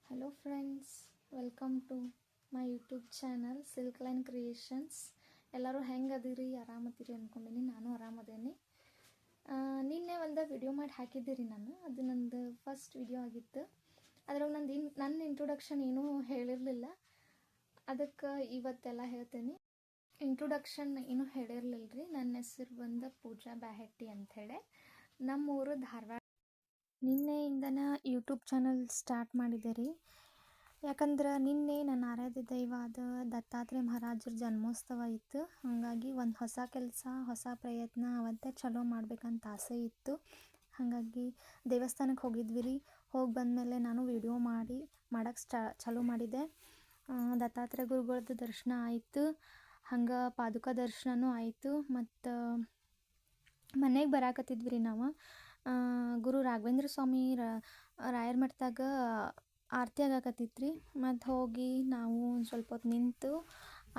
Hello friends, welcome to my YouTube channel Silk Line Creations. ಎಲ್ಲರೂ ಹೆಂಗದಿರಿ, ಆರಾಮದಿರಿ ಅಂದ್ಕೊಂಡಿನಿ. ನಾನು ಆರಾಮದೇನಿ. ನಿನ್ನೆ ಒಂದು ವಿಡಿಯೋ ಮಾಡಿ ಹಾಕಿದ್ದೀರಿ ನಾನು. ಅದು ನಂದು ಫಸ್ಟ್ ವಿಡಿಯೋ ಆಗಿತ್ತು. ಅದ್ರಾಗ ನನ್ನ ಇಂಟ್ರೊಡಕ್ಷನ್ ಏನೂ ಹೇಳಿರಲಿಲ್ಲ. ಅದಕ್ಕೆ ಇವತ್ತೆಲ್ಲ ಹೇಳ್ತೇನೆ. ಇಂಟ್ರೊಡಕ್ಷನ್ ಏನೂ ಹೇಳಿರಲಿಲ್ಲ ರೀ. ನನ್ನ ಹೆಸರು ಬಂದು ಪೂಜಾ ಬ್ಯಾಹೆಟ್ಟಿ ಅಂಥೇಳಿ. ನಮ್ಮೂರು ಧಾರವಾಡ. ನಿನ್ನೆಯಿಂದನ ಯೂಟ್ಯೂಬ್ ಚಾನಲ್ ಸ್ಟಾರ್ಟ್ ಮಾಡಿದೆ ರೀ. ಯಾಕಂದ್ರೆ ನಿನ್ನೆ ನನ್ನ ಆರಾಧ್ಯ ದೈವಾದ ದತ್ತಾತ್ರೇಯ ಮಹಾರಾಜರ ಜನ್ಮೋತ್ಸವ ಇತ್ತು. ಹಾಗಾಗಿ ಒಂದು ಹೊಸ ಕೆಲಸ, ಹೊಸ ಪ್ರಯತ್ನ ಅವತ್ತೇ ಚಲೋ ಮಾಡ್ಬೇಕಂತ ಆಸೆ ಇತ್ತು. ಹಾಗಾಗಿ ದೇವಸ್ಥಾನಕ್ಕೆ ಹೋಗಿದ್ವಿ ರೀ. ಹೋಗಿ ಬಂದಮೇಲೆ ನಾನು ವಿಡಿಯೋ ಮಾಡೋಕ್ಕೆ ಚಾಲೂ ಮಾಡಿದೆ. ದತ್ತಾತ್ರೇಯ ಗುರುಗಳದ್ದು ದರ್ಶನ ಆಯಿತು. ಹಂಗೆ ಪಾದುಕ ದರ್ಶನವೂ ಆಯಿತು. ಮತ್ತು ಮನೆಗೆ ಬರಾಕತ್ತಿದ್ವಿ ರೀ ನಾವು. ಗುರು ರಾಘವೇಂದ್ರ ಸ್ವಾಮಿ ರಾಯರ ಮಠದಾಗ ಆರತಿ ಆಗಾಕತ್ತಿತ್ತು ರೀ. ಮತ್ತು ಹೋಗಿ ನಾವು ಒಂದು ಸ್ವಲ್ಪ ಹೊತ್ತು ನಿಂತು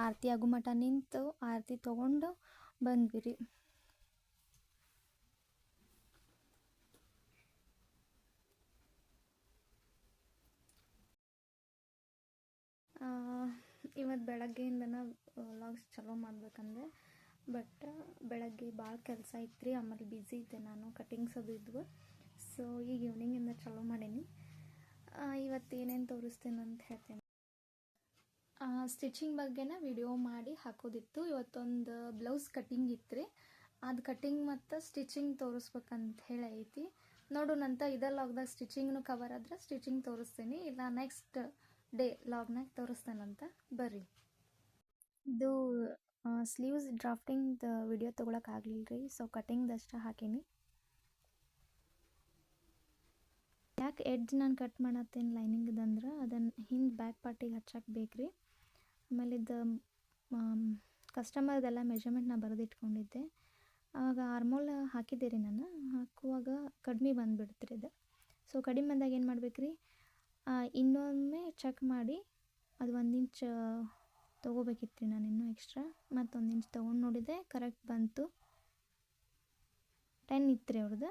ಆರತಿ ಆಗೋ ಮಠ ನಿಂತು ಆರತಿ ತೊಗೊಂಡು ಬಂದ್ವಿ ರೀ. ಇವತ್ತು ಬೆಳಗ್ಗೆಯಿಂದನ ವ್ಲಾಗ್ಸ್ ಚಲೋ ಮಾಡ್ಬೇಕಂದ್ರೆ, ಬಟ್ ಬೆಳಗ್ಗೆ ಭಾಳ ಕೆಲಸ ಇತ್ತು ರೀ. ಆಮೇಲೆ ಬ್ಯುಸಿ ಇದ್ದೆ ನಾನು, ಕಟಿಂಗ್ಸ್ ಅದು ಇದ್ವು. ಸೊ ಈಗ ಈವ್ನಿಂಗಿಂದ ಚಲೋ ಮಾಡೀನಿ. ಇವತ್ತು ಏನೇನು ತೋರಿಸ್ತೇನೆ ಅಂತ ಹೇಳ್ತೇನೆ. ಸ್ಟಿಚಿಂಗ್ ಬಗ್ಗೆನ ವಿಡಿಯೋ ಮಾಡಿ ಹಾಕೋದಿತ್ತು. ಇವತ್ತೊಂದು ಬ್ಲೌಸ್ ಕಟ್ಟಿಂಗ್ ಇತ್ತು ರೀ. ಅದು ಕಟ್ಟಿಂಗ್ ಮತ್ತು ಸ್ಟಿಚಿಂಗ್ ತೋರಿಸ್ಬೇಕಂತ ಹೇಳಿ ಐತಿ. ನೋಡೋಣಂತ. ಇದೇ ಲಾಗ್ದಾಗ ಸ್ಟಿಚಿಂಗ್ನು ಕವರ್ ಆದ್ರೆ ಸ್ಟಿಚಿಂಗ್ ತೋರಿಸ್ತೀನಿ, ಇಲ್ಲ ನೆಕ್ಸ್ಟ್ ಡೇ ಲಾಗ್ನಾಗ ತೋರಿಸ್ತೇನಂತ. ಬರ್ರಿ. ಇದು ಸ್ಲೀವ್ಸ್ ಡ್ರಾಫ್ಟಿಂಗ್ ವಿಡಿಯೋ ತೊಗೊಳಕ್ಕಾಗಲಿಲ್ಲ ರೀ. ಸೊ ಕಟ್ಟಿಂಗ್ದಷ್ಟು ಹಾಕೀನಿ. ಯಾಕೆ ಎಡ್ಜ್ ನಾನು ಕಟ್ ಮಾಡತ್ತೇನೆ ಲೈನಿಂಗ್ದಂದ್ರೆ ಅದನ್ನು ಹಿಂದೆ ಬ್ಯಾಕ್ ಪಾರ್ಟಿಗೆ ಹಚ್ಚಕ್ಕೆ ಬೇಕು ರೀ. ಆಮೇಲೆ ಇದು ಕಸ್ಟಮರ್ದೆಲ್ಲ ಮೆಜರ್ಮೆಂಟ್ ನಾನು ಬರೆದಿಟ್ಕೊಂಡಿದ್ದೆ. ಆವಾಗ ಆರ್ಮೋಲ್ ಹಾಕಿದ್ದೆ ರೀ ನಾನು. ಹಾಕುವಾಗ ಕಡಿಮೆ ಬಂದುಬಿಡ್ತು ರೀ ಅದು. ಸೊ ಕಡಿಮೆ ಬಂದಾಗ ಏನು ಮಾಡ್ಬೇಕು ರೀ, ಇನ್ನೊಮ್ಮೆ ಚೆಕ್ ಮಾಡಿ ಅದು 1 ಇಂಚ್ ತೊಗೋಬೇಕಿತ್ತು ರೀ ನಾನು ಇನ್ನೂ ಎಕ್ಸ್ಟ್ರಾ. ಮತ್ತು 1 ಇಂಚ್ ತೊಗೊಂಡು ನೋಡಿದೆ, ಕರೆಕ್ಟ್ ಬಂತು. 10 ಇತ್ತು ರೀ ಅವ್ರದ್ದು.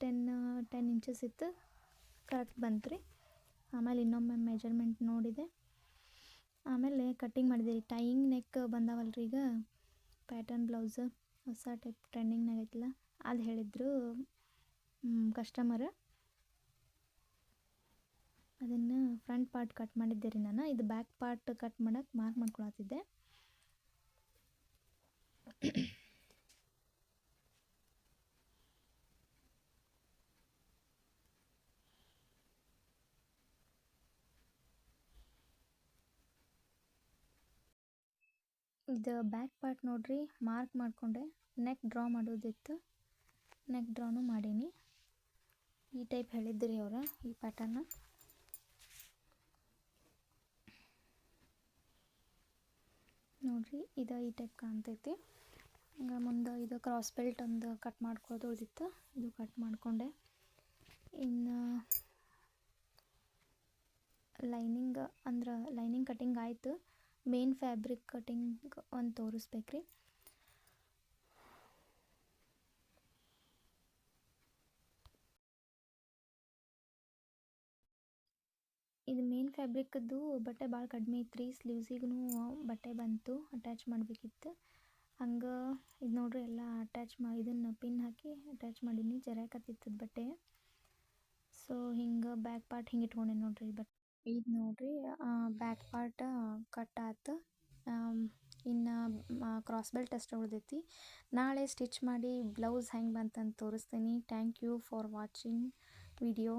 10 ಇಂಚಸ್ ಇತ್ತು, ಕರೆಕ್ಟ್ ಬಂತು ರೀ. ಆಮೇಲೆ ಇನ್ನೊಮ್ಮೆ ಮೆಜರ್ಮೆಂಟ್ ನೋಡಿದೆ, ಆಮೇಲೆ ಕಟ್ಟಿಂಗ್ ಮಾಡಿದೆ ರೀ. ಟೈಯಿಂಗ್ ನೆಕ್ ಬಂದಾವಲ್ರಿ ಈಗ ಪ್ಯಾಟರ್ನ್ ಬ್ಲೌಸ್, ಹೊಸ ಟೈಪ್ ಟ್ರೆಂಡಿಂಗ್ನಾಗ ಐತಲ್ಲ, ಅದು ಹೇಳಿದ್ರು ಕಸ್ಟಮರ್. ಅದನ್ನು ಫ್ರಂಟ್ ಪಾರ್ಟ್ ಕಟ್ ಮಾಡಿದ್ದೆ ರೀ ನಾನು. ಇದು ಬ್ಯಾಕ್ ಪಾರ್ಟ್ ಕಟ್ ಮಾಡೋಕ್ಕೆ ಮಾರ್ಕ್ ಮಾಡ್ಕೊಳತ್ತಿದ್ದೆ. ಇದು ಬ್ಯಾಕ್ ಪಾರ್ಟ್ ನೋಡ್ರಿ, ಮಾರ್ಕ್ ಮಾಡಿಕೊಂಡೆ. ನೆಕ್ ಡ್ರಾ ಮಾಡೋದಿತ್ತು, ನೆಕ್ ಡ್ರಾನು ಮಾಡೀನಿ. ಈ ಟೈಪ್ ಹೇಳಿದ್ರಿ ಅವರು, ಈ ಪ್ಯಾಟರ್ನ. ನೋಡ್ರಿ, ಇದು ಈ ಟೈಪ್ ಕಾಣ್ತೈತಿ. ಹಂಗೆ ಮುಂದೆ ಇದು ಕ್ರಾಸ್ ಬೆಲ್ಟ್ ಒಂದು ಕಟ್ ಮಾಡ್ಕೊಳ್ಳೋದು ಉಳಿದಿತ್ತು, ಇದು ಕಟ್ ಮಾಡಿಕೊಂಡೆ. ಇನ್ನು ಲೈನಿಂಗ್ ಅಂದ್ರೆ ಲೈನಿಂಗ್ ಕಟಿಂಗ್ ಆಯಿತು. ಮೇನ್ ಫ್ಯಾಬ್ರಿಕ್ ಕಟಿಂಗ್ ಒಂದು ತೋರಿಸ್ಬೇಕ್ರಿ. ಇದು ಮೇನ್ ಫ್ಯಾಬ್ರಿಕ್ದು ಬಟ್ಟೆ ಭಾಳ ಕಡಿಮೆ ಇತ್ತು ರೀ. ಸ್ಲೀವ್ಸಿಗೂ ಬಟ್ಟೆ ಬಂತು, ಅಟ್ಯಾಚ್ ಮಾಡಬೇಕಿತ್ತು. ಹಂಗೆ ಇದು ನೋಡ್ರಿ, ಎಲ್ಲ ಇದನ್ನು ಪಿನ್ ಹಾಕಿ ಅಟ್ಯಾಚ್ ಮಾಡೀನಿ. ಜರಾಕತ್ತಿತ್ತದ ಬಟ್ಟೆ. ಸೊ ಹಿಂಗೆ ಬ್ಯಾಕ್ ಪಾರ್ಟ್ ಹಿಂಗೆ ಇಟ್ಕೊಂಡೆ ನೋಡ್ರಿ. ಇದು ನೋಡ್ರಿ, ಬ್ಯಾಕ್ ಪಾರ್ಟ್ ಕಟ್ ಆಯ್ತು. ಇನ್ನು ಕ್ರಾಸ್ ಬೆಲ್ಟ್ ಅಷ್ಟು ಉಳಿದೈತಿ. ನಾಳೆ ಸ್ಟಿಚ್ ಮಾಡಿ ಬ್ಲೌಸ್ ಹೆಂಗೆ ಬಂತಂತ ತೋರಿಸ್ತೀನಿ. Thank you for watching video.